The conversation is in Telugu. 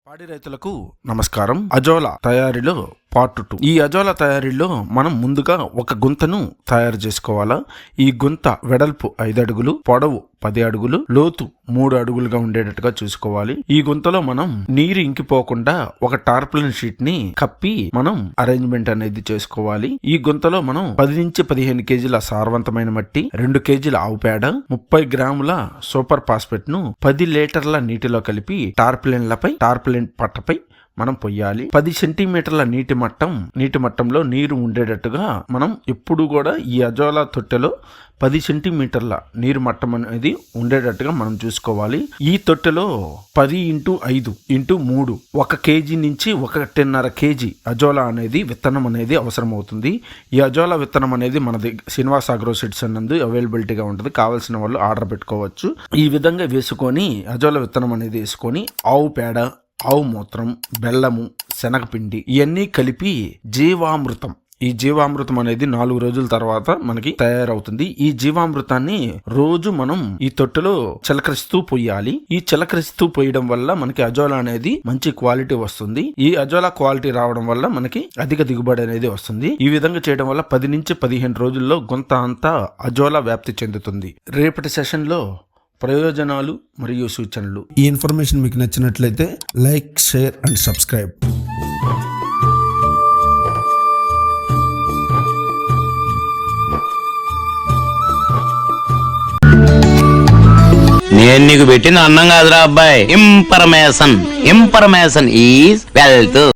పాడి రైతులకు నమస్కారం. అజోలా తయారీలో పార్ట్ 2. ఈ అజోలా తయారీలో మనం ముందుగా ఒక గుంతను తయారు చేసుకోవాలా. ఈ గుంత వెడల్పు 5 అడుగులు, పొడవు 10 అడుగులు, లోతు 3 అడుగులుగా ఉండేటట్టుగా చూసుకోవాలి. ఈ గుంతలో మనం నీరు ఇంకిపోకుండా ఒక టార్పాలిన్ షీట్ ని కప్పి మనం అరేంజ్మెంట్ అనేది చేసుకోవాలి. ఈ గుంతలో మనం 10 నుంచి 15 కేజీల సారవంతమైన మట్టి, 2 కేజీల ఆవు పేడ, 30 గ్రాముల సూపర్ ఫాస్ఫేట్ ను 10 లీటర్ల నీటిలో కలిపి టార్పాలిన్ పట్టపై మనం పొయ్యాలి. 10 సెంటీమీటర్ల నీటి మట్టంలో నీరు ఉండేటట్టుగా మనం ఎప్పుడు కూడా ఈ అజోలా తొట్టెలో 10 సెంటీమీటర్ల నీరు మట్టం అనేది ఉండేటట్టుగా మనం చూసుకోవాలి. ఈ తొట్టెలో 10 × 5 × 3 1 కేజీ నుంచి 1.5 కేజీ అజోలా అనేది విత్తనం అనేది అవసరం అవుతుంది. ఈ అజోలా విత్తనం అనేది మన శ్రీనివాస్ అగ్రో సీడ్స్ నందు అవైలబిలిటీగా ఉంటుంది. కావాల్సిన వాళ్ళు ఆర్డర్ పెట్టుకోవచ్చు. ఈ విధంగా వేసుకొని అజోలా విత్తనం అనేది వేసుకొని ఆవు పేడ, ఆవు మూత్రం, బెల్లము, శనగపిండి ఇవన్నీ కలిపి ఈ జీవామృతం అనేది 4 రోజుల తర్వాత మనకి తయారవుతుంది. ఈ జీవామృతాన్ని రోజు మనం ఈ తొట్టెలో చిలకరిస్తూ పొయ్యాలి. ఈ చిలకరిస్తూ పొయ్యడం వల్ల మనకి అజోలా అనేది మంచి క్వాలిటీ వస్తుంది. ఈ అజోలా క్వాలిటీ రావడం వల్ల మనకి అధిక దిగుబడి అనేది వస్తుంది. ఈ విధంగా చేయడం వల్ల 10 నుంచి 15 రోజుల్లో గుంత అంతా అజోలా వ్యాప్తి చెందుతుంది. రేపటి సెషన్ లో ప్రయోజనాలు మరియు సూచనలు. ఈ ఇన్ఫర్మేషన్ మీకు నచ్చినట్లయితే లైక్, షేర్ అండ్ సబ్స్క్రైబ్. నేను నీకు పెట్టిన అన్నం కాదురా అబ్బాయి. Information is wealth.